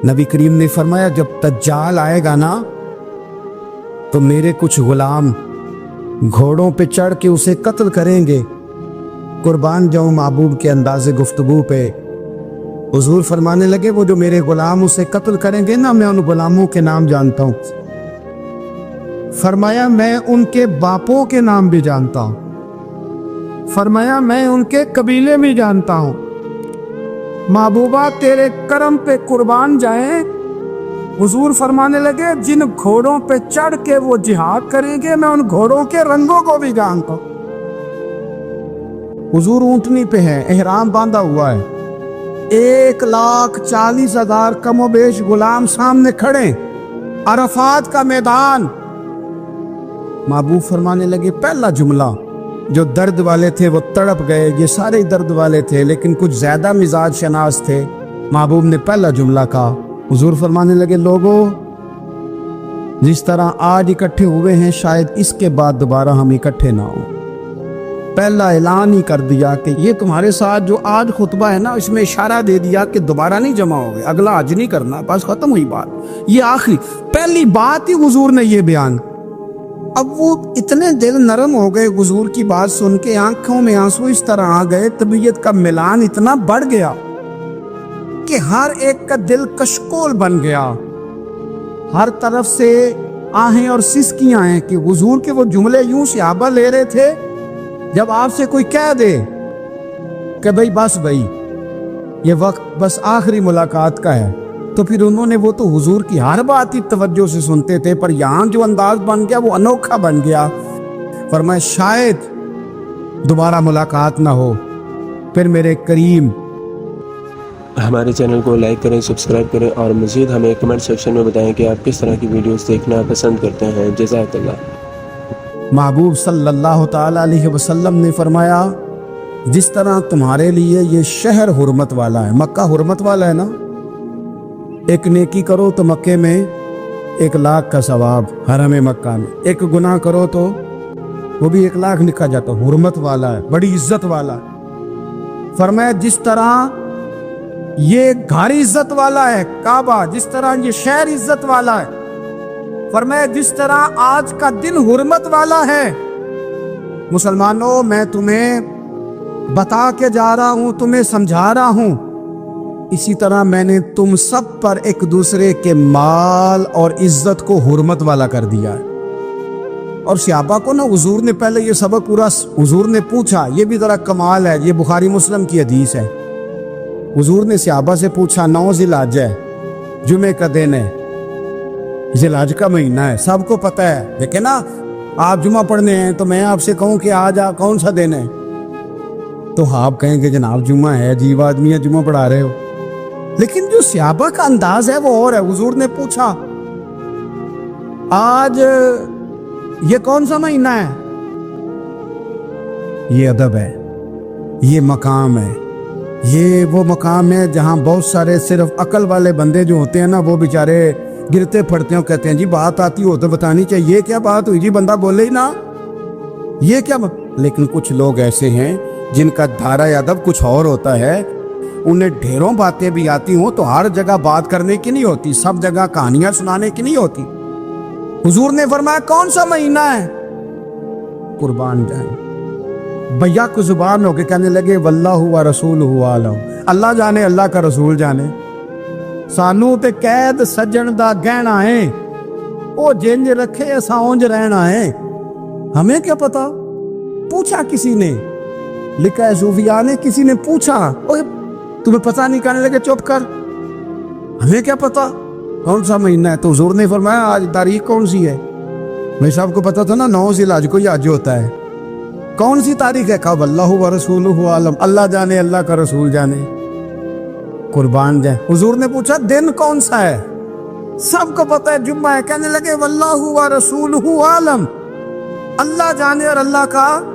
नबी करीम ने फरमाया जब दज्जाल आएगा ना तो मेरे कुछ गुलाम घोड़ों पे चढ़ के उसे कत्ल करेंगे। कुर्बान जाऊं महबूब के अंदाज़े गुफ्तगू पे। हुजूर फरमाने लगे वो जो मेरे गुलाम उसे कत्ल करेंगे ना, मैं उन गुलामों के नाम जानता हूं। फरमाया मैं उनके बापों के नाम भी जानता हूं। फरमाया मैं उनके कबीले भी जानता हूं। महबूबा तेरे करम पे कुर्बान जाए। हुजूर फरमाने लगे जिन घोड़ों पे चढ़ के वो जिहाद करेंगे मैं उन घोड़ों के रंगों को भी जानता हूं। हुजूर ऊंटनी पे है, एहराम बांधा हुआ है, 1,40,000 कमोबेश गुलाम सामने खड़े, अरफात का मैदान। महबूब फरमाने लगे पहला जुमला, जो दर्द वाले थे वो तड़प गए, ये सारे दर्द वाले थे लेकिन कुछ ज्यादा मिजाज शनास थे। महबूब ने पहला जुमला कहा। हुजूर फरमाने लगे लोगों जिस तरह आज इकट्ठे हुए हैं शायद इसके बाद दोबारा हम इकट्ठे ना हो। पहला ऐलान ही कर दिया कि ये तुम्हारे साथ जो आज खुतबा है ना, इसमें इशारा दे दिया कि दोबारा नहीं जमा होगे, अगला हज नहीं करना, बस खत्म हुई बात। ये आखिरी पहली बात ही हुजूर ने ये बयान। अब वो इतने दिल नरम हो गए हुजूर की बात सुन के, आंखों में आंसू इस तरह आ गए, तबीयत का मिलान इतना बढ़ गया कि हर एक का दिल कशकोल बन गया। हर तरफ से आहें और सिसकियां हैं कि हुजूर के वो जुमले यूं सहाबा ले रहे थे जब आपसे कोई कह दे कि भाई बस भाई ये वक्त बस आखिरी मुलाकात का है, तो फिर उन्होंने वो तो हुजूर की हर बात ही तवज्जो से सुनते थे, पर यहाँ जो अंदाज बन गया वो अनोखा बन गया। फरमाया शायद दोबारा मुलाकात ना हो। फिर मेरे करीम हमारे चैनल को लाइक करें, सब्सक्राइब करें और मज़ीद हमें कमेंट सेक्शन में बताएं कि आप किस तरह की वीडियोस देखना पसंद करते हैं। जज़ाकल्लाह। महबूब सल्लल्लाहु ताला अलैहि वसल्लम ने फरमाया जिस तरह तुम्हारे लिए ये शहर हुर्मत वाला है, मक्का हुर्मत वाला है ना, एक नेकी करो तो मक्के में 1,00,000 का सवाब, हरम मक्का में एक गुनाह करो तो वो भी 1,00,000 लिखा जाता, हुर्मत वाला है, बड़ी इज्जत वाला है। फरमाया जिस तरह ये घर इज्जत वाला है काबा, जिस तरह ये शहर इज्जत वाला है, फरमाया जिस तरह आज का दिन हुर्मत वाला है। मुसलमानों मैं तुम्हें बता के जा रहा हूं, तुम्हें समझा रहा हूं, इसी तरह मैंने तुम सब पर एक दूसरे के माल और इज्जत को हुर्मत वाला कर दिया है। और सहाबा को ना हुजूर ने पहले ये सबक पूरा हुजूर ने पूछा, ये भी जरा कमाल है, ये बुखारी मुस्लिम की हदीस है। हुजूर ने सहाबा से पूछा 9 ज़िलहज है, जुमे का दिन है, ज़िलहज का महीना है, सबको पता है, देखे ना आप जुमा पढ़ने हैं तो मैं आपसे कहूं कि आज कौन सा दिन है तो आप कहेंगे जनाब जुमा है, अजीब आदमी है, जुमा पढ़ा रहे हो। लेकिन जो सहाबा का अंदाज है वो और है। हुजूर ने पूछा आज ये कौन सा महीना है, ये अदब है, ये मकाम है, ये वो मकाम है जहां बहुत सारे सिर्फ अकल वाले बंदे जो होते हैं ना वो बेचारे गिरते पड़ते हैं, कहते हैं जी बात आती हो तो बतानी चाहिए, क्या बात हुई जी, बंदा बोले ही ना ये क्या लेकिन कुछ लोग ऐसे हैं जिनका धारा अदब कुछ और होता है, उन्हें ढेरों बातें भी आती हों तो हर जगह बात करने की नहीं होती, सब जगह कहानियां सुनाने की नहीं होती। हुजूर ने फरमाया कौन सा महीना है, कुर्बान जाए भैया को जुबान होके कहने लगे वल्लाहु व रसूलुहु आलम, अल्लाह जाने अल्लाह का रसूल जाने। सानू ते कैद सज्जन दा गहना है, ओ जिंज रखे असा उंज रहना है, हमें क्या पता। पूछा किसी ने, लिखा है सूफिया ने, किसी ने पूछा ओए तुम्हें पता नहीं, कहने लगे चुप कर, हमें क्या पता कौन सा महीना है। तो हुजूर ने फरमाया आज तारीख कौन सी है, मैं सबको पता था ना 9 ज़िलहज को हज होता है, कौन सी तारीख है, कहा वल्लाहु व रसूलुहु आलम, अल्लाह जाने अल्लाह का रसूल जाने, कुर्बान जाए। हुजूर ने पूछा दिन कौन सा है, सबको पता है जुम्मा है, कहने लगे वल्लाहु व रसूलुहु आलम, अल्लाह जाने और अल्लाह का।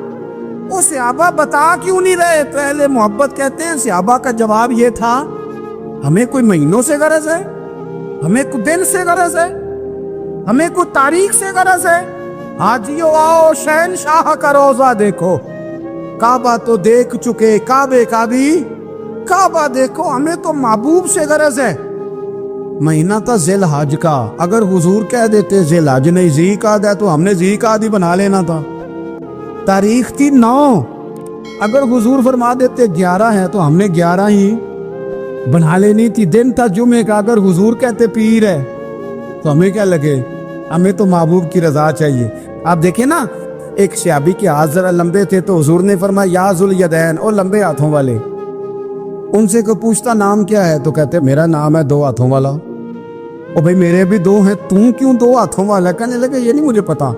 वो सहाबा बता क्यों नहीं रहे, तो अहले मोहब्बत कहते हैं सहाबा का जवाब ये था हमें कोई महीनों से गरज है, हमें कोई दिन से गरज है, हमें कोई तारीख से गरज है। हाजियो आओ शहनशाह का रोजा देखो, काबा तो देख चुके, काबे का भी काबा देखो, हमें तो महबूब से गरज है। महीना था ज़िल हज का। अगर हुजूर कह देते ज़िल हज नहीं ज़ी काद है तो हमने ज़ी काद ही बना लेना था। तारीख थी 9, अगर हुजूर फरमा देते 11 है तो हमने 11 ही बना लेनी थी। दिन था जुमे का, अगर हुजूर कहते पीर है तो हमें क्या लगे, हमें तो महबूब की रजा चाहिए। आप देखें ना, एक सहाबी के हाथ जरा लंबे थे तो हुजूर ने फरमाया या जुल यदैन, ओ लंबे हाथों वाले। उनसे कोई पूछता नाम क्या है तो कहते मेरा नाम है 2 हाथों वाला। ओ भाई मेरे भी 2 हैं, तू क्यों 2 हाथों वाला? कहने लगे ये नहीं मुझे पता,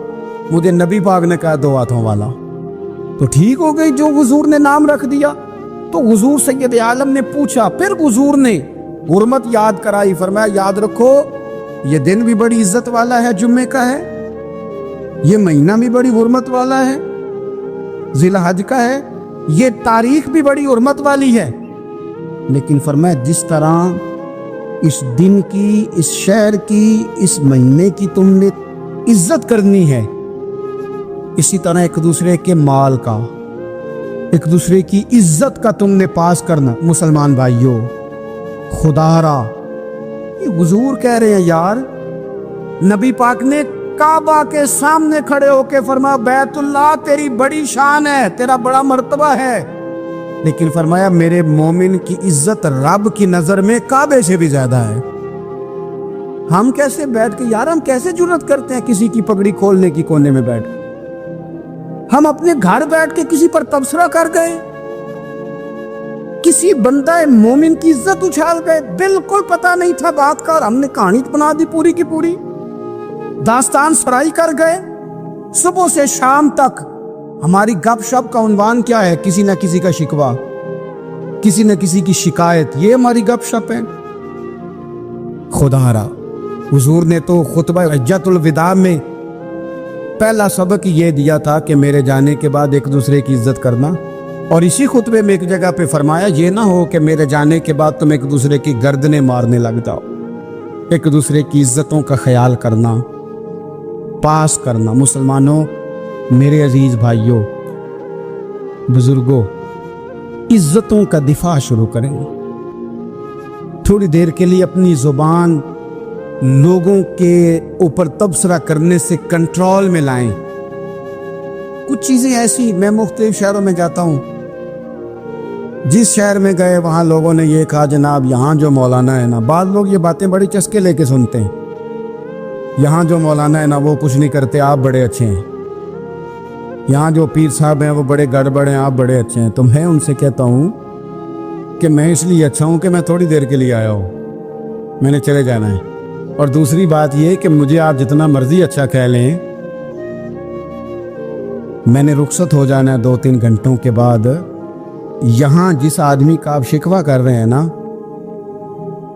मुझे नबी पाक ने कहा 2 हाथों वाला। तो ठीक हो गई, जो हुजूर ने नाम रख दिया। तो हुजूर सैयद आलम ने पूछा, फिर हुजूर ने हुर्मत याद कराई, फरमाया याद रखो ये दिन भी बड़ी इज्जत वाला है, जुम्मे का है, ये महीना भी बड़ी हुर्मत वाला है, ज़िल हज का है, ये तारीख भी बड़ी हुर्मत वाली है। लेकिन फरमाया जिस तरह इस दिन की, इस शहर की, इस महीने की तुमने इज्जत करनी है, इसी तरह एक दूसरे के माल का, एक दूसरे की इज्जत का तुमने पास करना। मुसलमान भाइयों, खुदारा ये हुजूर कह रहे हैं यार, नबी पाक ने काबा के सामने खड़े होके फरमाया बैतुल्लाह तेरी बड़ी शान है, तेरा बड़ा मर्तबा है, लेकिन फरमाया मेरे मोमिन की इज्जत रब की नजर में काबे से भी ज्यादा है। हम कैसे बैठ के यार, हम कैसे जुर्रत करते हैं किसी की पगड़ी खोलने की कोने में बैठ, हम अपने घर बैठ के किसी पर तबसरा कर गए, किसी बंदा मोमिन की इज्जत उछाल गए, बिल्कुल पता नहीं था बात का, और हमने कहानी बना दी पूरी की पूरी, दास्तान सराई कर गए। सुबह से शाम तक हमारी गपशप का उन्वान क्या है? किसी न किसी का शिकवा, किसी न किसी की शिकायत, ये हमारी गपशप है। खुदारा हुजूर ने तो खुतबा हज्जतुल विदा में पहला सबक ये दिया था कि मेरे जाने के बाद एक दूसरे की इज्जत करना, और इसी खुतबे में एक जगह पे फरमाया ये ना हो कि मेरे जाने के बाद तुम एक दूसरे की गर्दनें मारने लग जाओ। एक दूसरे की इज्जतों का ख्याल करना, पास करना। मुसलमानों, मेरे अजीज भाइयों, बुजुर्गों, इज्जतों का दिफा शुरू करें। थोड़ी देर के लिए अपनी जुबान लोगों के ऊपर तबसरा करने से कंट्रोल में लाएं। कुछ चीजें ऐसी, मैं मुख्तलिफ शहरों में जाता हूं, जिस शहर में गए वहां लोगों ने ये कहा जनाब यहाँ जो मौलाना है ना, बाद लोग ये बातें बड़ी चस्के लेके सुनते हैं, यहाँ जो मौलाना है ना वो कुछ नहीं करते, आप बड़े अच्छे हैं, यहाँ जो पीर साहब हैं वो बड़े गड़बड़ हैं, आप बड़े अच्छे हैं। तो मैं उनसे कहता हूँ कि मैं इसलिए अच्छा हूँ कि मैं थोड़ी देर के लिए आया हूँ, मैंने चले जाना है। और दूसरी बात ये कि मुझे आप जितना मर्जी अच्छा कह लें, मैंने रुखसत हो जाना है 2-3 घंटों के बाद। यहाँ जिस आदमी का आप शिकवा कर रहे हैं ना,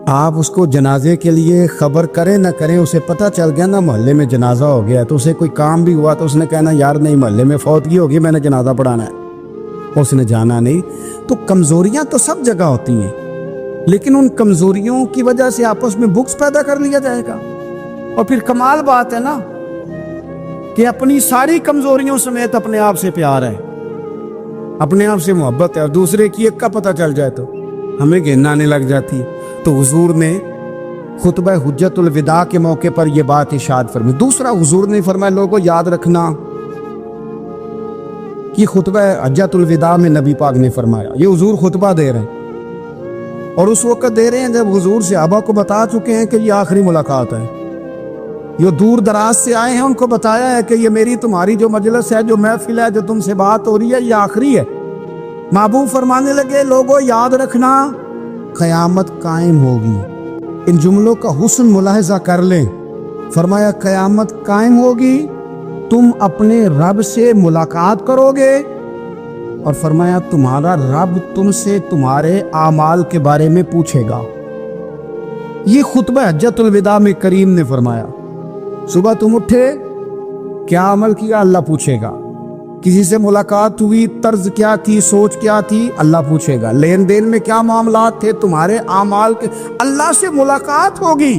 आप उसको जनाजे के लिए खबर करें ना करें, उसे पता चल गया ना मोहल्ले में जनाजा हो गया, तो उसे कोई काम भी हुआ तो उसने कहना यार नहीं मोहल्ले में फौतगी होगी, मैंने जनाजा पढ़ाना है, उसने जाना नहीं। तो कमजोरियां तो सब जगह होती हैं, लेकिन उन कमजोरियों की वजह से आपस में बुक्स पैदा कर लिया जाएगा। और फिर कमाल बात है ना कि अपनी सारी कमजोरियों समेत अपने आप से प्यार है, अपने आप से मोहब्बत है, और दूसरे की एक का पता चल जाए तो हमें घिन आने लग जाती। तो हुजूर ने खुतबा हुज्जतुल विदा के मौके पर यह बात इरशाद फरमाई। दूसरा हुजूर ने फरमाया लोगों याद रखना कि खुतबा हज्जतुल विदा में नबी पाक ने फरमाया, ये हुजूर खुतबा दे रहे हैं और उस वक्त दे रहे हैं जब हुजूर सहाबा को बता चुके हैं कि ये आखिरी मुलाकात है, ये दूर दराज से आए हैं, उनको बताया है कि ये मेरी तुम्हारी जो मजलिस है, जो महफिल है, जो तुमसे बात हो रही है, ये आखिरी है। महबूब फरमाने लगे लोगों याद रखना क़यामत कायम होगी। इन जुमलों का हुस्न मुलाहिजा कर लें। फरमाया क़यामत कायम होगी, तुम अपने रब से मुलाकात करोगे, और फरमाया तुम्हारा रब तुमसे तुम्हारे आमाल के बारे में पूछेगा। ये खुतबा हज्जतुल विदा में करीम ने फरमाया सुबह तुम उठे, क्या अमल किया, अल्लाह पूछेगा। किसी से मुलाकात हुई, तर्ज क्या थी, सोच क्या थी, अल्लाह पूछेगा। लेन देन में क्या मामलात थे, तुम्हारे आमाल के, अल्लाह से मुलाकात होगी,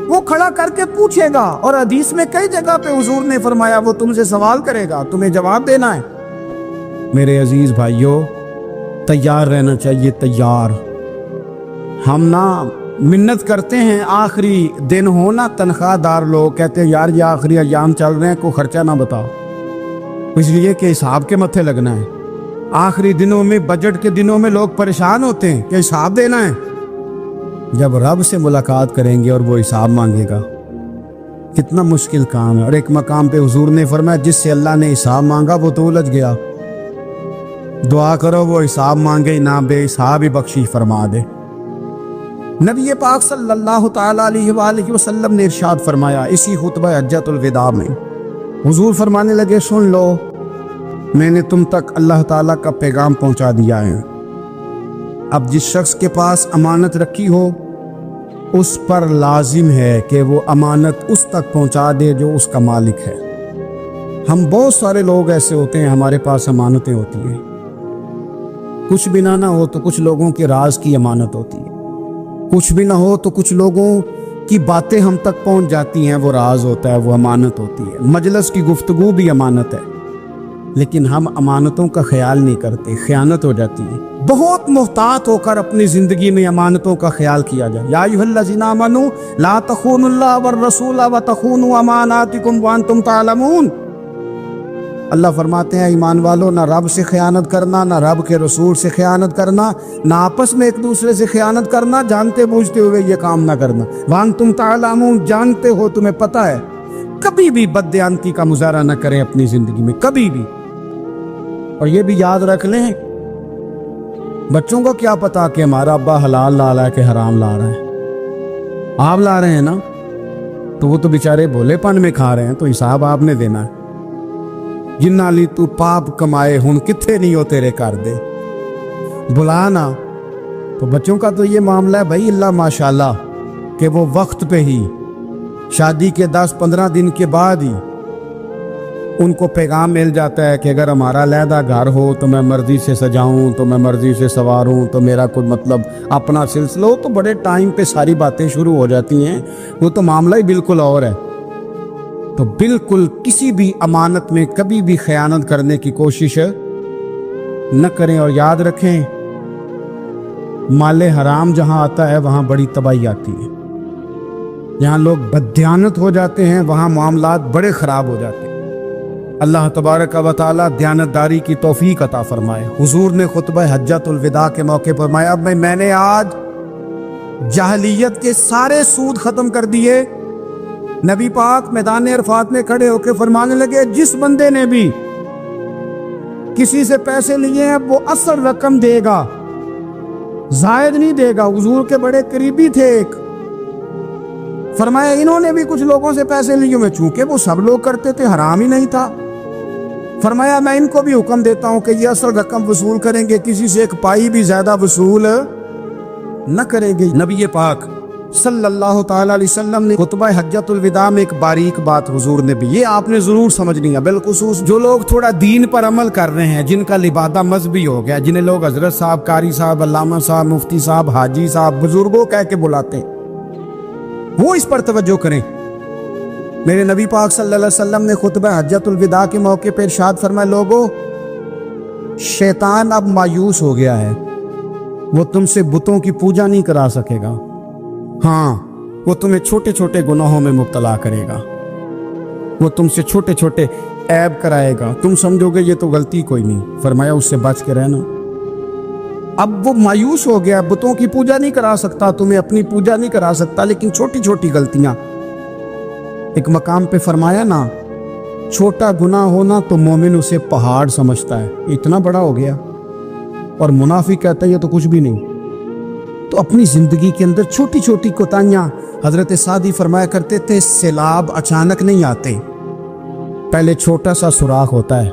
वो खड़ा करके पूछेगा। और हदीस में कई जगह पे हुजूर ने फरमाया वो तुमसे सवाल करेगा, तुम्हें जवाब देना है। मेरे अजीज भाइयों, तैयार रहना चाहिए, तैयार। हम ना मिन्नत करते हैं आखिरी दिन हो ना, तनख्वाहदार लोग कहते हैं यार ये आखिरी अयाम चल रहे हैं, कोई खर्चा ना बताओ, इसलिए कि हिसाब के मत्थे लगना है। आखिरी दिनों में, बजट के दिनों में लोग परेशान होते हैं कि हिसाब देना है। जब रब से मुलाकात करेंगे और वो हिसाब मांगेगा, कितना मुश्किल काम है। और एक मकाम पे हुजूर ने फरमाया जिससे अल्लाह ने हिसाब मांगा वो तो उलझ गया, दुआ करो वो हिसाब मांगे ना, बेहिसाब ही बख्शी फरमा दे। नबी पाक सल्लल्लाहु ताला अलैहि वसल्लम ने इरशाद फरमाया इसी खुतबा हज्जतुल विदा में, हुजूर फरमाने लगे सुन लो, मैंने तुम तक अल्लाह ताला का पैगाम पहुंचा दिया है। अब जिस शख्स के पास अमानत रखी हो उस पर लाजिम है कि वो अमानत उस तक पहुंचा दे जो उसका मालिक है। हम बहुत सारे लोग ऐसे होते हैं, हमारे पास अमानतें होती हैं, कुछ भी ना हो तो कुछ लोगों के राज की अमानत होती है, कुछ भी ना हो तो कुछ लोगों की बातें हम तक पहुंच जाती हैं, वो राज होता है, वो अमानत होती है। मजलिस की गुफ्तगू भी अमानत है, लेकिन हम अमानतों का ख्याल नहीं करते, खयानत हो जाती है। बहुत मोहतात होकर अपनी जिंदगी में अमानतों का ख्याल किया जाए। या अय्युहल्लज़ीना आमनू ला तख़ूनुल्लाह वर रसूला व तख़ूनु अमानातिकुम व अंतुम तालमून। अल्लाह फरमाते हैं ईमान वालों, ना रब से खयानत करना, ना रब के रसूल से खयानत करना, ना आपस में एक दूसरे से खयानत करना, जानते बूझते हुए ये काम ना करना। व अंतुम तालमून, जानते हो, तुम्हें पता है। कभी भी बददियानती का मुजाहरा न करें अपनी जिंदगी में, कभी भी। और ये भी याद रख लें, बच्चों को क्या पता कि हमारा अब्बा हलाल ला रहा है कि हराम ला रहा है। आप ला रहे हैं ना, तो वो तो बेचारे भोलेपन में खा रहे हैं, तो हिसाब आपने देना है। जिन्ना ली तू पाप कमाए हुन किथे नहीं हो तेरे कर दे, बुला ना। तो बच्चों का तो ये मामला है भाई, अल्लाह माशाल्लाह कि वो वक्त पे ही, शादी के 10-15 दिन के बाद ही उनको पैगाम मिल जाता है कि अगर हमारा अलहदा घर हो तो मैं मर्जी से सजाऊं, तो मैं मर्जी से सवारूं, तो मेरा कोई मतलब अपना सिलसिला हो, तो बड़े टाइम पे सारी बातें शुरू हो जाती हैं। वो तो मामला ही बिल्कुल और है। तो बिल्कुल किसी भी अमानत में कभी भी खयानत करने की कोशिश न करें। और याद रखें, माले हराम जहां आता है वहां बड़ी तबाही आती है। जहां लोग बददियानत हो जाते हैं वहां मामलात बड़े खराब हो जाते हैं। अल्लाह तबारक व तआला दयानतदारी की तौफीक अता फरमाए। हुजूर ने खुतबा हज्जतुल विदा के मौके पर फरमाया मैंने आज जाहलियत के सारे सूद खत्म कर दिए। नबी पाक मैदान अरफात में खड़े होकर फरमाने लगे जिस बंदे ने भी किसी से पैसे लिए हैं वो असल रकम देगा, जायद नहीं देगा। हुजूर के बड़े करीबी थे एक, फरमाया इन्होंने भी कुछ लोगों से पैसे लिए हुए, चूंकि वो सब लोग करते थे, हराम ही नहीं था। फरमाया मैं इनको भी हुक्म देता हूं कि ये असल रकम वसूल करेंगे, किसी से एक पाई भी ज्यादा वसूल न करेंगे। नबी पाक सल्लल्लाहु ताला अलैहि वसल्लम ने खुतबा हज्जतुल विदा में एक बारीक बात हुजूर ने भी, ये आपने जरूर समझनी है, बिलखुसूस जो लोग थोड़ा दीन पर अमल कर रहे हैं, जिनका लिबादा मजहबी हो गया, जिन्हें लोग हजरत साहब, कारी साहब, अल्लामा साहब, मुफ्ती साहब, हाजी साहब, बुजुर्गों कह के बुलाते हैं, वो इस पर तवज्जो करें। मेरे नबी पाक सल्लल्लाहु अलैहि वसल्लम ने खुतबा हज्जतुल विदा के मौके पर इरशाद फरमाया लोगों, शैतान अब मायूस हो गया है, वो तुमसे बुतों की पूजा नहीं करा सकेगा। हाँ, वो तुम्हें छोटे छोटे गुनाहों में मुब्तला करेगा, वो तुमसे छोटे छोटे ऐब कराएगा, तुम समझोगे ये तो गलती कोई नहीं। फरमाया उससे बच के रहना। अब वो मायूस हो गया, बुतों की पूजा नहीं करा सकता, तुम्हें अपनी पूजा नहीं करा सकता, लेकिन छोटी छोटी गलतियां। एक मकाम पे फरमाया ना, छोटा गुनाह होना तो मोमिन उसे पहाड़ समझता है, इतना बड़ा हो गया, और मुनाफिक कहता है ये तो कुछ भी नहीं। तो अपनी जिंदगी के अंदर छोटी छोटी कोताहियां, हजरत सादी फरमाया करते थे सैलाब अचानक नहीं आते, पहले छोटा सा सुराख होता है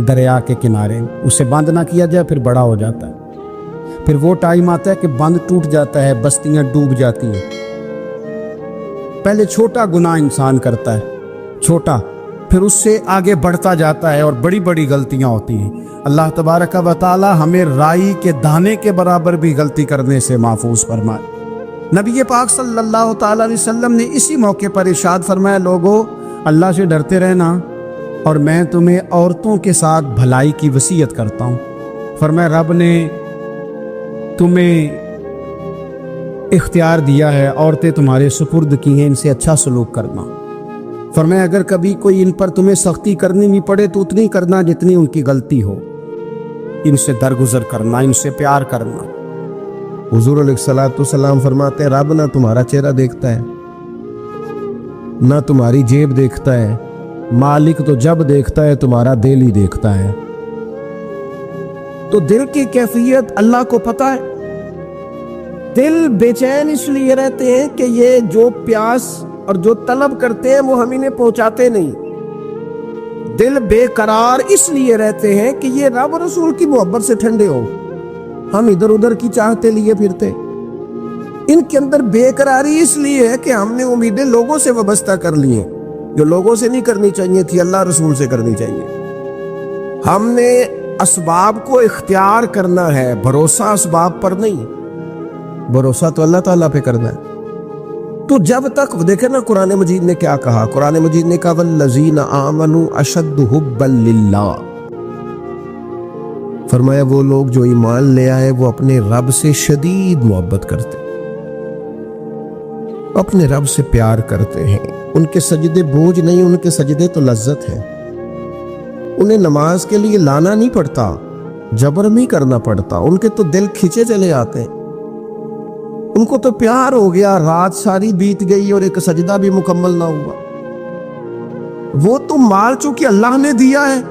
दरिया के किनारे, उसे बंद ना किया जाए फिर बड़ा हो जाता है, फिर वो टाइम आता है कि बंद टूट जाता है, बस्तियां डूब जाती हैं। पहले छोटा गुनाह इंसान करता है, छोटा, फिर उससे आगे बढ़ता जाता है और बड़ी बड़ी गलतियां होती हैं। अल्लाह तबारक व तआला हमें राई के दाने के बराबर भी गलती करने से महफूज फरमाए। नबी पाक सल्लल्लाहु ताला अलैहि वसल्लम ने इसी मौके पर इरशाद फरमाया लोगों, अल्लाह से डरते रहना और मैं तुम्हें औरतों के साथ भलाई की वसीयत करता हूँ। फरमाया रब ने तुम्हें اختیار دیا ہے، عورتیں تمہارے سپرد کی ہیں، ان سے اچھا سلوک کرنا۔ فرمایا اگر کبھی کوئی ان پر تمہیں سختی کرنی بھی پڑے تو اتنی کرنا جتنی ان کی غلطی ہو، ان سے درگزر کرنا، ان سے پیار کرنا۔ حضور علیہ الصلوۃ والسلام فرماتے ہیں رب نہ تمہارا چہرہ دیکھتا ہے نہ تمہاری جیب دیکھتا ہے، مالک تو جب دیکھتا ہے تمہارا دل ہی دیکھتا ہے۔ تو دل کی کیفیت اللہ کو پتہ ہے۔ دل بے چین اس لیے رہتے ہیں کہ یہ جو پیاس اور جو طلب کرتے ہیں وہ ہم انہیں پہنچاتے نہیں۔ دل بے قرار اس لیے رہتے ہیں کہ یہ رب رسول کی محبت سے ٹھنڈے ہو، ہم ادھر ادھر کی چاہتے لیے پھرتے۔ ان کے اندر بے قراری اس لیے ہے کہ ہم نے امیدیں لوگوں سے وابستہ کر لی ہیں، جو لوگوں سے نہیں کرنی چاہیے تھی، اللہ رسول سے کرنی چاہیے۔ ہم نے اسباب کو اختیار کرنا ہے، بھروسہ اسباب پر نہیں، بھروسہ تو اللہ تعالیٰ پہ کرنا ہے۔ تو جب تک دیکھیں نا قرآن مجید نے کیا کہا، قرآن مجید نے کہا والذین آمنوا اشد حبا للہ، فرمایا وہ لوگ جو ایمان لے آئے وہ اپنے رب سے شدید محبت کرتے، اپنے رب سے پیار کرتے ہیں۔ ان کے سجدے بوجھ نہیں، ان کے سجدے تو لذت ہے۔ انہیں نماز کے لیے لانا نہیں پڑتا، جبر نہیں کرنا پڑتا، ان کے تو دل کھچے چلے آتے ہیں، ان کو تو پیار ہو گیا، رات ساری بیت گئی اور ایک سجدہ بھی مکمل نہ ہوا۔ وہ تو مال چونکہ اللہ نے دیا ہے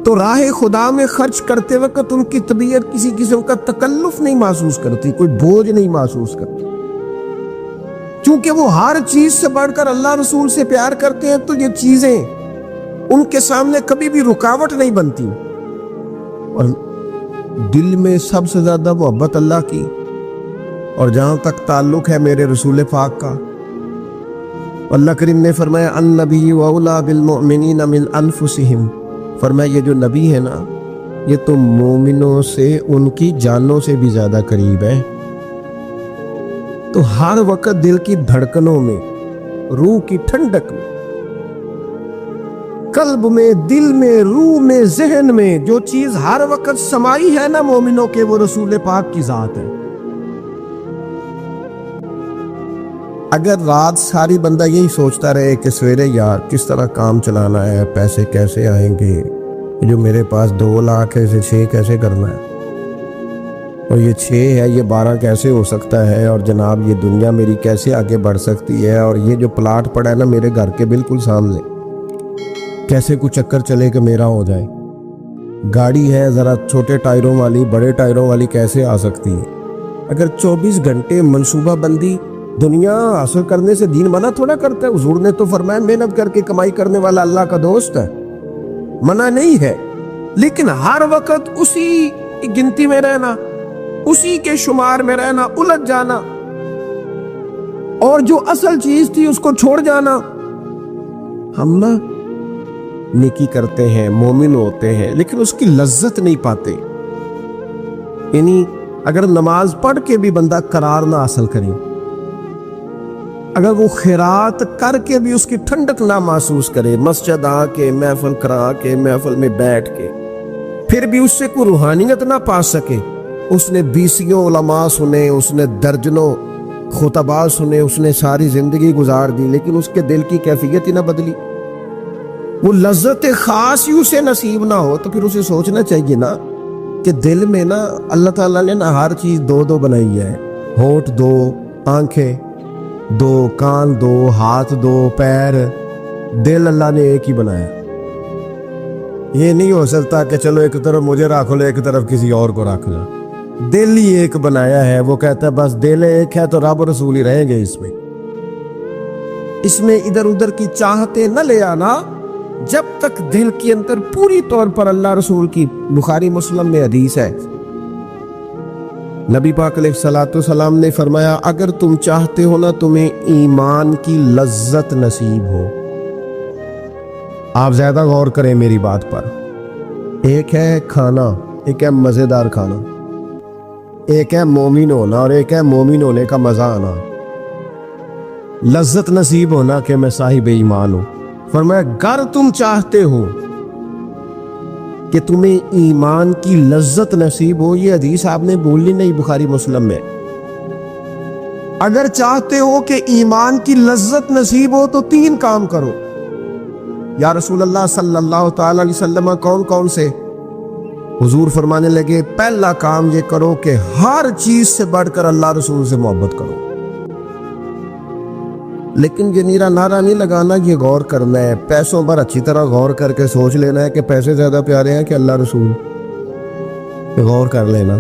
تو راہ خدا میں خرچ کرتے وقت ان کی طبیعت کسی قسم کا تکلف نہیں محسوس کرتی، کوئی بوجھ نہیں محسوس کرتی، چونکہ وہ ہر چیز سے بڑھ کر اللہ رسول سے پیار کرتے ہیں تو یہ چیزیں ان کے سامنے کبھی بھی رکاوٹ نہیں بنتی۔ اور دل میں سب سے زیادہ محبت اللہ کی، اور جہاں تک تعلق ہے میرے رسول پاک کا، اللہ کریم نے فرمایا النبی اولیٰ بالمؤمنین من انفسہم، فرمایا یہ جو نبی ہے نا یہ تو مومنوں سے ان کی جانوں سے بھی زیادہ قریب ہے۔ تو ہر وقت دل کی دھڑکنوں میں، روح کی ٹھنڈک میں، قلب میں، دل میں، روح میں، ذہن میں جو چیز ہر وقت سمائی ہے نا مومنوں کے، وہ رسول پاک کی ذات ہے۔ اگر رات ساری بندہ یہی سوچتا رہے کہ سویرے یار کس طرح کام چلانا ہے، پیسے کیسے آئیں گے، جو میرے پاس 2 لاکھ ہے اسے 6 کیسے کرنا ہے، اور یہ 6 ہے یہ 12 کیسے ہو سکتا ہے، اور جناب یہ دنیا میری کیسے آگے بڑھ سکتی ہے، اور یہ جو پلاٹ پڑا ہے نا میرے گھر کے بالکل سامنے کیسے کچھ چکر چلے کہ میرا ہو جائے، گاڑی ہے ذرا چھوٹے ٹائروں والی بڑے ٹائروں والی کیسے آ سکتی ہے۔ اگر 24 گھنٹے منصوبہ بندی دنیا حاصل کرنے سے دین بنا تھوڑا کرتا ہے۔ حضور نے تو فرمایا محنت کر کے کمائی کرنے والا اللہ کا دوست ہے، منع نہیں ہے، لیکن ہر وقت اسی گنتی میں رہنا، اسی کے شمار میں رہنا، الجھ جانا، اور جو اصل چیز تھی اس کو چھوڑ جانا۔ ہم نا نیکی کرتے ہیں، مومن ہوتے ہیں، لیکن اس کی لذت نہیں پاتے۔ یعنی اگر نماز پڑھ کے بھی بندہ قرار نہ حاصل کرے، اگر وہ خیرات کر کے بھی اس کی ٹھنڈک نہ محسوس کرے، مسجد آ کے، محفل کرا کے، محفل میں بیٹھ کے، پھر بھی اس سے کوئی روحانیت نہ پا سکے، اس نے 20 علماء سنے، اس نے درجنوں خطباء سنے، اس نے ساری زندگی گزار دی، لیکن اس کے دل کی کیفیت ہی نہ بدلی، وہ لذت خاص ہی اسے نصیب نہ ہو، تو پھر اسے سوچنا چاہیے نا کہ دل میں نا اللہ تعالیٰ نے نا ہر چیز 2 بنائی ہے، ہونٹ 2، آنکھیں 2، کان 2، ہاتھ 2، پیر، دل اللہ نے ایک ہی بنایا۔ یہ نہیں ہو سکتا کہ چلو ایک طرف مجھے رکھ لو ایک طرف کسی اور کو رکھ لو، دل ہی ایک بنایا ہے۔ وہ کہتا ہے بس دل ایک ہے تو رب رسول ہی رہیں گے اس میں ادھر ادھر کی چاہتے نہ لے آنا، جب تک دل کے اندر پوری طور پر اللہ رسول کی، بخاری مسلم میں حدیث ہے، نبی پاک علیہ الصلوۃ والسلام نے فرمایا اگر تم چاہتے ہو نا تمہیں ایمان کی لذت نصیب ہو، آپ زیادہ غور کریں میری بات پر، ایک ہے کھانا، ایک ہے مزیدار کھانا، ایک ہے مومن ہونا اور ایک ہے مومن ہونے کا مزہ آنا، لذت نصیب ہونا کہ میں صاحب ایمان ہوں۔ فرمایا اگر تم چاہتے ہو کہ تمہیں ایمان کی لذت نصیب ہو، یہ حدیث آپ نے بولی نہیں بخاری مسلم میں، اگر چاہتے ہو کہ ایمان کی لذت نصیب ہو تو 3 کام کرو۔ یا رسول اللہ صلی اللہ تعالی علیہ وسلم کون کون سے؟ حضور فرمانے لگے پہلا کام یہ کرو کہ ہر چیز سے بڑھ کر اللہ رسول سے محبت کرو۔ لیکن یہ نیرا نعرہ نہیں لگانا، یہ غور کرنا ہے، پیسوں پر اچھی طرح غور کر کے سوچ لینا ہے کہ پیسے زیادہ پیارے ہیں کہ اللہ رسول، غور کر لینا۔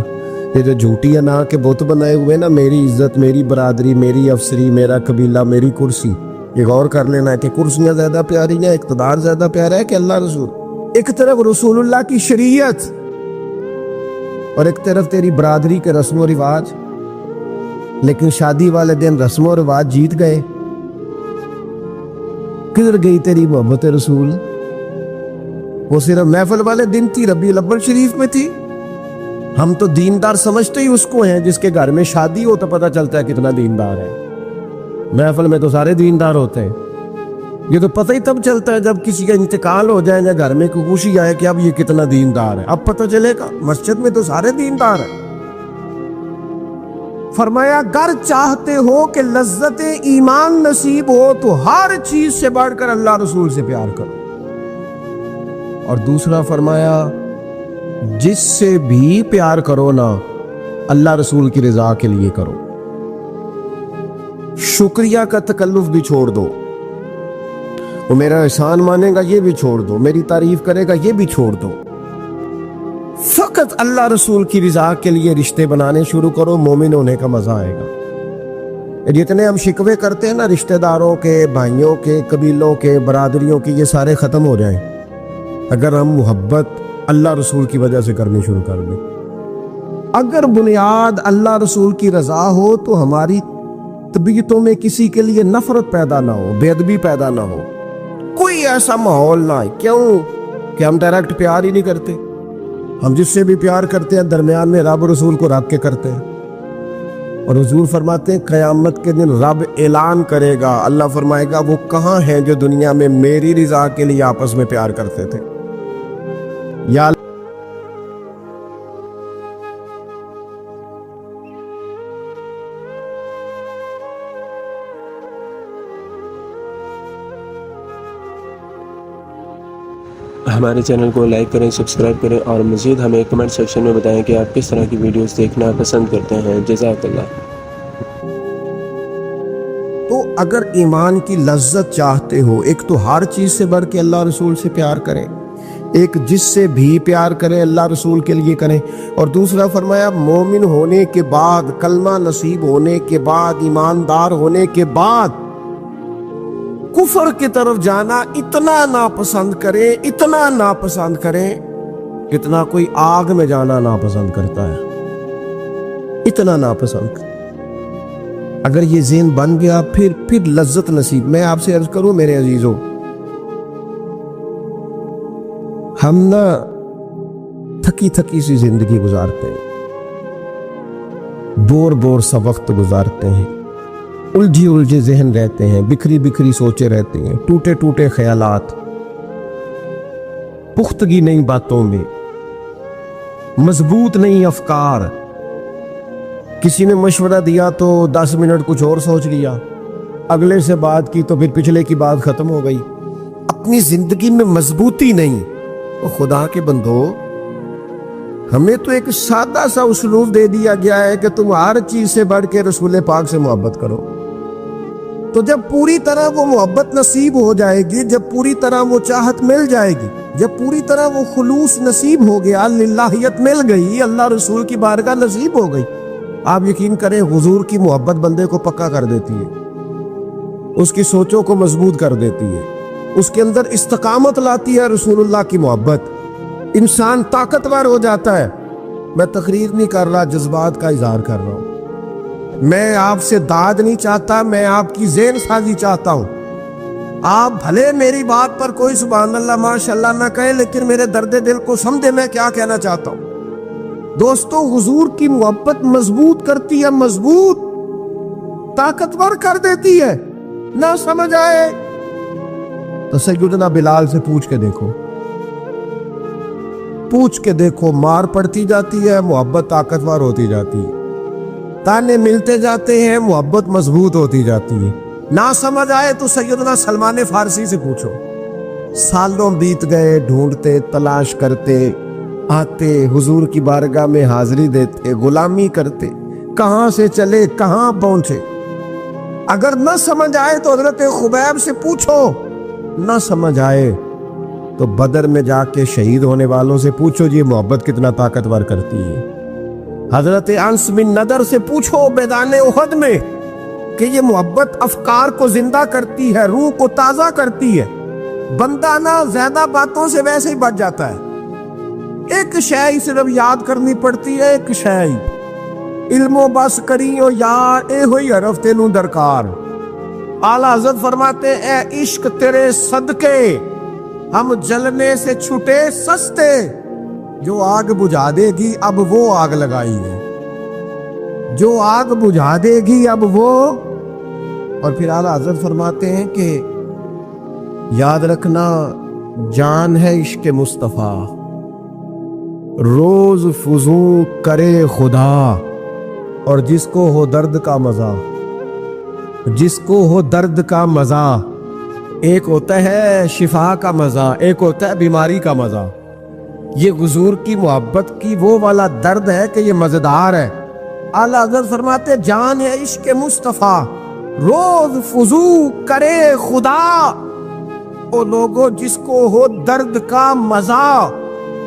یہ جو جھوٹی ہے نا کہ بت بنائے ہوئے نا، میری عزت، میری برادری، میری افسری، میرا قبیلہ، میری کرسی، یہ غور کر لینا ہے کہ کرسیاں زیادہ پیاری ہیں، اقتدار زیادہ پیارا ہے کہ اللہ رسول۔ ایک طرف رسول اللہ کی شریعت اور ایک طرف تیری برادری کے رسم و رواج، لیکن شادی والے دن رسم و رواج جیت گئے۔ کدھر گئی تیری محبت رسول؟ وہ صرف محفل والے دن تھی، ربیع الاول شریف میں تھی۔ ہم تو دیندار سمجھتے ہی اس کو ہیں جس کے گھر میں شادی ہو تو پتہ چلتا ہے کتنا دیندار ہے۔ محفل میں تو سارے دیندار ہوتے ہیں، یہ تو پتہ ہی تب چلتا ہے جب کسی کا انتقال ہو جائے یا گھر میں کوئی خوشی آئے کہ اب یہ کتنا دیندار ہے، اب پتہ چلے گا۔ مسجد میں تو سارے دیندار ہیں۔ فرمایا اگر چاہتے ہو کہ لذت ایمان نصیب ہو تو ہر چیز سے بڑھ کر اللہ رسول سے پیار کرو۔ اور دوسرا فرمایا جس سے بھی پیار کرو نا اللہ رسول کی رضا کے لیے کرو۔ شکریہ کا تکلف بھی چھوڑ دو، وہ میرا احسان مانے گا یہ بھی چھوڑ دو، میری تعریف کرے گا یہ بھی چھوڑ دو، فقط اللہ رسول کی رضا کے لیے رشتے بنانے شروع کرو، مومن ہونے کا مزہ آئے گا۔ جتنے ہم شکوے کرتے ہیں نا رشتہ داروں کے، بھائیوں کے، قبیلوں کے، برادریوں کی، یہ سارے ختم ہو جائیں اگر ہم محبت اللہ رسول کی وجہ سے کرنی شروع کر دیں۔ اگر بنیاد اللہ رسول کی رضا ہو تو ہماری طبیعتوں میں کسی کے لیے نفرت پیدا نہ ہو، بے ادبی پیدا نہ ہو، کوئی ایسا ماحول نہ ہے۔ کیوں کہ ہم ڈائریکٹ پیار ہی نہیں کرتے، ہم جس سے بھی پیار کرتے ہیں درمیان میں رب رسول کو رکھ کے کرتے ہیں۔ اور حضور فرماتے ہیں قیامت کے دن رب اعلان کرے گا، اللہ فرمائے گا وہ کہاں ہیں جو دنیا میں میری رضا کے لیے آپس میں پیار کرتے تھے؟ یا ہمارے چینل کو لائک کریں، سبسکرائب کریں اور مزید ہمیں کمنٹ سیکشن میں بتائیں کہ آپ کس طرح کی ویڈیوز دیکھنا پسند کرتے ہیں۔ جزاک اللہ۔ تو اگر ایمان کی لذت چاہتے ہو، ایک تو ہر چیز سے بڑھ کے اللہ رسول سے پیار کریں، ایک جس سے بھی پیار کریں اللہ رسول کے لیے کریں، اور دوسرا فرمایا مومن ہونے کے بعد، کلمہ نصیب ہونے کے بعد، ایماندار ہونے کے بعد کفر کی طرف جانا اتنا ناپسند کریں، اتنا ناپسند کریں جتنا کوئی آگ میں جانا ناپسند کرتا ہے، اتنا ناپسند کریں۔ اگر یہ ذہن بن گیا پھر لذت نصیب۔ میں آپ سے عرض کروں میرے عزیزوں، ہم نا تھکی تھکی سی زندگی گزارتے ہیں، بور سا وقت گزارتے ہیں، الجھے ذہن رہتے ہیں، بکھری سوچے رہتے ہیں، ٹوٹے خیالات، پختگی نہیں باتوں میں، مضبوط نہیں افکار۔ کسی نے مشورہ دیا تو 10 منٹ کچھ اور سوچ لیا، اگلے سے بات کی تو پھر پچھلے کی بات ختم ہو گئی۔ اپنی زندگی میں مضبوطی نہیں۔ خدا کے بندو، ہمیں تو ایک سادہ سا اسلوب دے دیا گیا ہے کہ تم ہر چیز سے بڑھ کے رسول پاک سے محبت کرو۔ تو جب پوری طرح وہ محبت نصیب ہو جائے گی، جب پوری طرح وہ چاہت مل جائے گی، جب پوری طرح وہ خلوص نصیب ہو گیا، للہیت مل گئی، اللہ رسول کی بارگاہ نصیب ہو گئی، آپ یقین کریں حضور کی محبت بندے کو پکا کر دیتی ہے، اس کی سوچوں کو مضبوط کر دیتی ہے، اس کے اندر استقامت لاتی ہے رسول اللہ کی محبت، انسان طاقتور ہو جاتا ہے۔ میں تقریر نہیں کر رہا، جذبات کا اظہار کر رہا ہوں۔ میں آپ سے داد نہیں چاہتا، میں آپ کی ذہن سازی چاہتا ہوں۔ آپ بھلے میری بات پر کوئی سبحان اللہ ماشاءاللہ نہ کہے، لیکن میرے درد دل کو سمجھے میں کیا کہنا چاہتا ہوں۔ دوستو، حضور کی محبت مضبوط کرتی ہے، مضبوط، طاقتور کر دیتی ہے۔ نہ سمجھ آئے تو سیدنا بلال سے پوچھ کے دیکھو، مار پڑتی جاتی ہے، محبت طاقتور ہوتی جاتی ہے۔ ताने मिलते जाते हैं, मोहब्बत मजबूत होती जाती है। ना समझ आए तो सैयदना सलमान फारसी से पूछो। सालों बीत गए, ढूंढते, तलाश करते, आते, हुजूर की बारगाह में हाजिरी देते, गुलामी करते, कहां से चले कहां पहुंचे। अगर न समझ आए तो हजरत खुबैब से पूछो, न समझ आए तो बदर में जाके शहीद होने वालों से पूछो जी मोहब्बत कितना ताकतवर करती है। हजरत अंस बिन नदर से पूछो मैदान उहद में कि ये मोहब्बत अफकार को जिंदा करती है, रूह को ताजा करती है। बंदा ना ज्यादा बातों से वैसे ही बच जाता है। एक शय सिर्फ याद करनी पड़ती है, एक शय इल्मो बस करियो यार, ए होई हरफ तेनू दरकार। आला हजरत फरमाते ए इश्क तेरे सदके हम जलने से छूटे सस्ते। जो आग बुझा देगी अब वो आग लगाई है, जो आग बुझा देगी अब वो। और फिर आला हजरत फरमाते हैं कि याद रखना जान है इश्क मुस्तफा, रोज फुजू करे खुदा। और जिसको हो दर्द का मजा, जिसको हो दर्द का मजा, एक होता है शिफा का मजा, एक होता है बीमारी का मजा। ये हुजूर की मोहब्बत की वो वाला दर्द है कि ये मजेदार है। आला हज़रत फरमाते जान है इश्क मुस्तफा, रोज फुजू करे खुदा। ओ लोगों जिसको हो दर्द का मजा,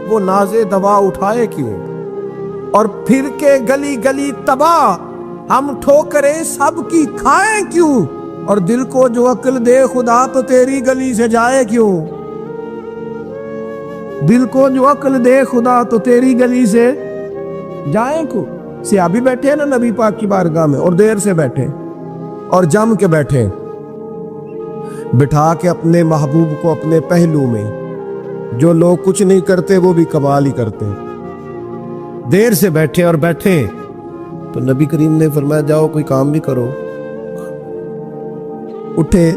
वो नाज़े दवा उठाए क्यों। और फिर के गली गली तबाह हम ठोकरें सबकी खाएं क्यों। और दिल को जो अक्ल दे खुदा तो तेरी गली से जाए क्यों। दिल को जो अक्ल दे खुदा तो तेरी गली से जाए क्यों। सियाबी बैठे हैं ना नबी पाक की बारगाह में, और देर से बैठे और जम के बैठे, बिठा के अपने महबूब को अपने पहलू में। जो लोग कुछ नहीं करते वो भी कमाल ही करते हैं। देर से बैठे और बैठे तो नबी करीम ने फरमाया जाओ कोई काम भी करो। उठे,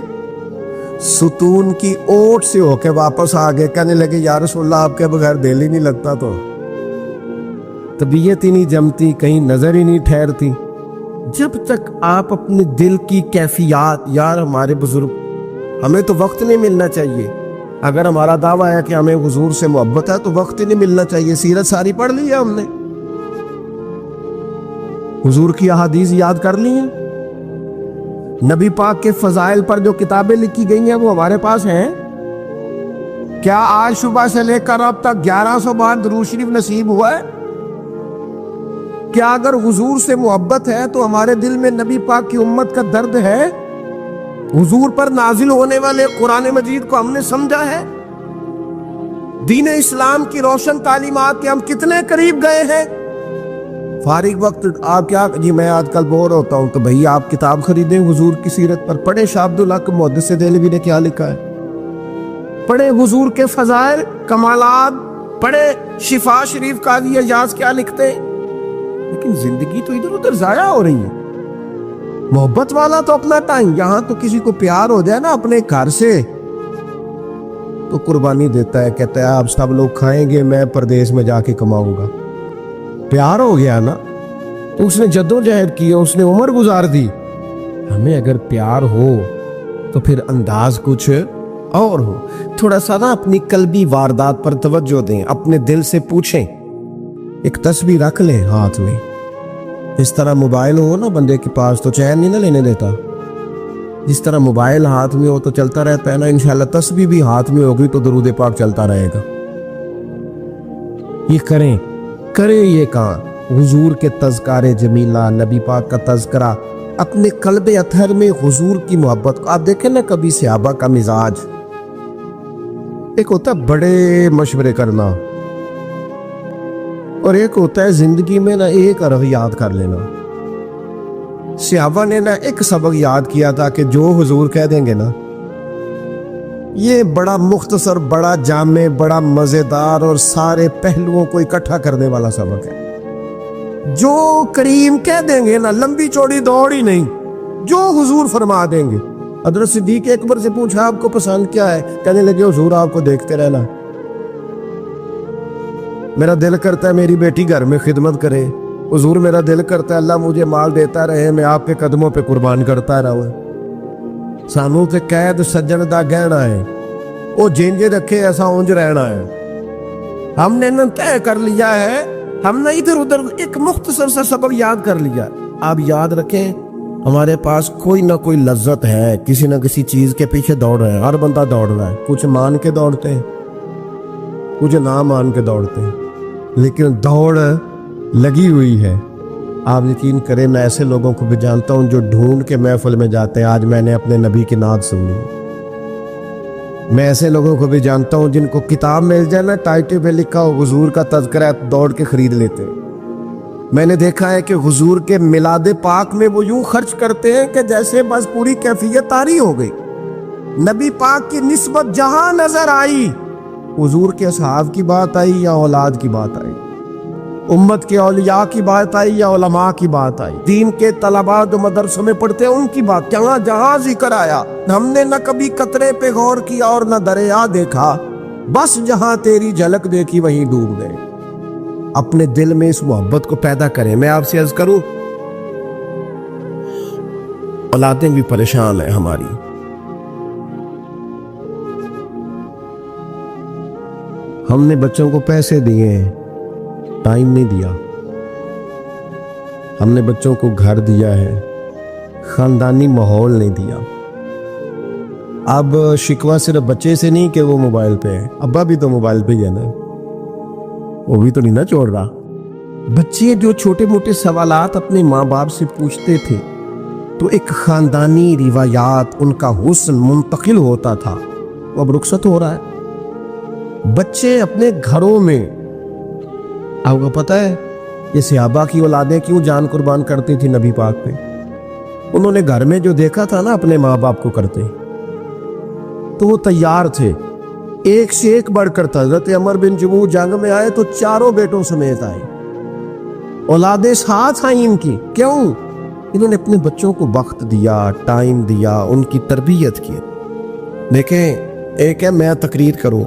सुतून की ओट से होके वापस आ गए, कहने लगे या रसूलल्लाह आपके बगैर दिल ही नहीं लगता। तो तबीयत ही नहीं जमती, कहीं नजर ही नहीं ठहरती। जब तक आप अपने दिल की कैफियत, यार हमारे बुजुर्ग, हमें तो वक्त नहीं मिलना चाहिए। अगर हमारा दावा है कि हमें हुजूर से मोहब्बत है तो वक्त ही नहीं मिलना चाहिए। सीरत सारी पढ़ ली है हमने, हुजूर की अहादीस याद कर ली है, नबी पाक के फजाइल पर जो किताबें लिखी गई हैं वो हमारे पास हैं। क्या आज सुबह से लेकर अब तक 1100 बार दुरूद शरीफ नसीब हुआ है? क्या अगर हुजूर से मोहब्बत है तो हमारे दिल में नबी पाक की उम्मत का दर्द है? हुजूर पर नाजिल होने वाले कुरान मजीद को हमने समझा है? दीन इस्लाम की रोशन तालीमात के हम कितने करीब गए हैं? फारिग वक्त आप क्या जी मैं आजकल बोर होता हूं तो भैया आप किताब खरीदें हुजूर की सीरत पर, पढ़े शाह अब्दुल हक मुहद्दिस देहलवी ने क्या लिखा है, पढ़े हुजूर के फजाइल कमालात, पढ़े शिफा शरीफ काज़ी इजाज क्या लिखते हैं। लेकिन जिंदगी तो इधर उधर जाया हो रही है। मोहब्बत वाला तो अपना टाइम, यहां तो किसी को प्यार हो जाए ना अपने घर से तो कुर्बानी देता है, कहता है आप सब लोग खाएंगे, मैं परदेश में जाके कमाऊंगा। प्यार हो गया ना तो उसने जद्दोजहद की, उसने उम्र गुजार दी। हमें अगर प्यार हो तो फिर अंदाज कुछ और हो। थोड़ा सा ना अपनी कल्बी वारदात पर तवज्जो दें, अपने दिल से पूछें, एक तस्बीह रख लें हाथ में। इस तरह मोबाइल हो ना बंदे के पास तो चैन नहीं ना लेने देता। जिस तरह मोबाइल हाथ में हो तो चलता रहता है ना, इंशाल्लाह तस्बीह भी हाथ में होगी तो दरूद पाक चलता रहेगा। ये करें ये काम। हुजूर के तज़कारे जमीला, नबी पाक का तज़करा, अपने कल्बे अतहर में हुजूर की मोहब्बत को। आप देखें ना कभी सहाबा का मिजाज, एक होता है बड़े मशवरे करना और एक होता है जिंदगी में ना एक अरफ याद कर लेना। सहाबा ने ना एक सबक याद किया था कि जो हुजूर कह देंगे ना, ये बड़ा मुख्तसर, बड़ा जामे, बड़ा मजेदार और सारे पहलुओं को इकट्ठा करने वाला सबक है। जो करीम कह देंगे ना, लंबी चौड़ी दौड़ ही नहीं, जो हुजूर फरमा देंगे। हज़रत सिद्दीक़ अकबर से पूछा आपको पसंद क्या है, कहने लगे हुजूर आपको देखते रहना। मेरा दिल करता है मेरी बेटी घर में खिदमत करे, हुजूर मेरा दिल करता है अल्लाह मुझे माल देता रहे, मैं आपके कदमों पे कुर्बान करता रहूं। सानू ते कैद सज्जन दा गहना है, वो जिंज रखे ऐसा उंज रहना है। हमने न तय कर लिया है, हमने इधर उधर एक मुख्तसर सा सबक याद कर लिया। आप याद रखें, हमारे पास कोई ना कोई लज्जत है, किसी ना किसी चीज के पीछे दौड़ रहे हैं। हर बंदा दौड़ रहा है, कुछ मान के दौड़ते हैं, कुछ ना मान के दौड़ते हैं, लेकिन दौड़ लगी हुई है। आप यकीन करें, मैं ऐसे लोगों को भी जानता हूं जो ढूंढ के महफिल में जाते हैं। आज मैंने अपने नबी की नात सुनी। मैं ऐसे लोगों को भी जानता हूं जिनको किताब मिल जाए ना, टाइटल पे लिखा हो हुजूर का तज़किरा, दौड़ के खरीद लेते हैं। मैंने देखा है कि हुजूर के मिलादे पाक में वो यूं खर्च करते हैं कि जैसे बस पूरी कैफियत तारी हो गई। नबी पाक की निस्बत जहां नजर आई, हुजूर के असहाब की बात आई या औलाद की बात आई, उम्मत के औलिया की बात आई या उलमा की बात आई, दीन के तलबा जो मदरसों में पढ़ते हैं उनकी बात, जहां जहां जिक्र आया, हमने न कभी कतरे पे गौर किया और न दरिया देखा, बस जहां तेरी झलक देखी वहीं डूब गए। अपने दिल में इस मोहब्बत को पैदा करें। मैं आपसे अर्ज करूं, औलादें भी परेशान है हमारी। हमने बच्चों को पैसे दिए, टाइम नहीं दिया। हमने बच्चों को घर दिया है, खानदानी माहौल नहीं दिया। अब शिकवा सिर्फ बच्चे से नहीं कि वो मोबाइल पे है, अब्बा भी तो मोबाइल पे ही है ना, वो भी तो नहीं ना छोड़ रहा। बच्चे जो छोटे मोटे सवालात अपने माँ बाप से पूछते थे तो एक खानदानी रिवायात, उनका हुस्न मुंतकिल होता था, वो अब रुखसत हो रहा है। बच्चे अपने घरों में, आपको पता है ये सहाबा की औलादें क्यों जान कुर्बान करती थी नबी पाक पे? उन्होंने घर में जो देखा था ना अपने माँ बाप को करते, तो वो तैयार थे, एक से एक बढ़कर था। हज़रत अमर बिन जमूह जंग में आए तो चारों बेटों समेत आए, औलादे साथ आई इनकी। क्यों? इन्होंने अपने बच्चों को वक्त दिया, टाइम दिया, उनकी तरबियत की। देखें, एक है मैं तकरीर करूं,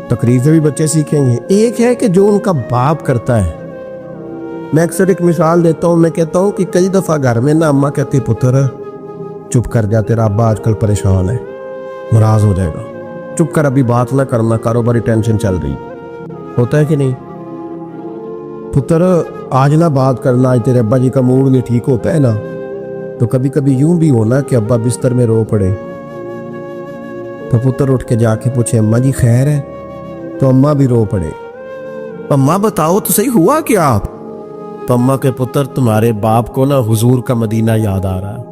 तकरीर से भी बच्चे सीखेंगे। एक है कि जो उनका बाप करता है। मैं अक्सर एक मिसाल देता हूं, मैं कहता हूं कि कई दफा घर में ना अम्मा कहती पुत्र चुप कर जा, तेरा अब्बा आजकल परेशान है, नाराज हो जाएगा, चुप कर, अभी बात ना करना, कारोबारी टेंशन चल रही। होता है कि नहीं? पुत्र आज ना बात करना, आज तेरे अब्बा जी का मूड नहीं ठीक होता है ना। तो कभी कभी यूं भी होना कि अब्बा बिस्तर में रो पड़े, तो पुत्र उठ के जाके पूछे अम्मा जी खैर है, तो अम्मा भी रो पड़े, अम्मा बताओ तो सही हुआ क्या? आप तो अम्मा के पुत्र तुम्हारे बाप को ना हुजूर का मदीना याद आ रहा है।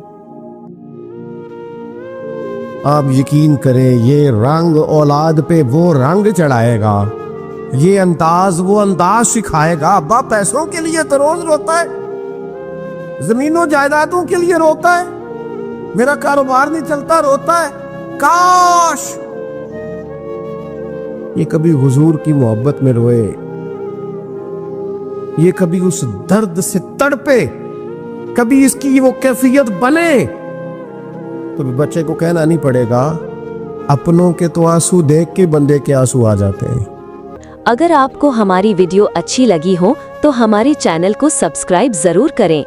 आप यकीन करें, ये रंग औलाद पे वो रंग चढ़ाएगा, ये अंदाज वो अंदाज सिखाएगा। अब्बा पैसों के लिए तो रोज रोता है, जमीनों जायदादों के लिए रोता है, मेरा कारोबार नहीं चलता रोता है। काश ये कभी हुजूर की मोहब्बत में रोए, ये कभी उस दर्द से तड़पे, कभी इसकी वो कैफियत बने, तो बच्चे को कहना नहीं पड़ेगा। अपनों के तो आंसू देख के बंदे के आंसू आ जाते हैं। अगर आपको हमारी वीडियो अच्छी लगी हो तो हमारे चैनल को सब्सक्राइब जरूर करें।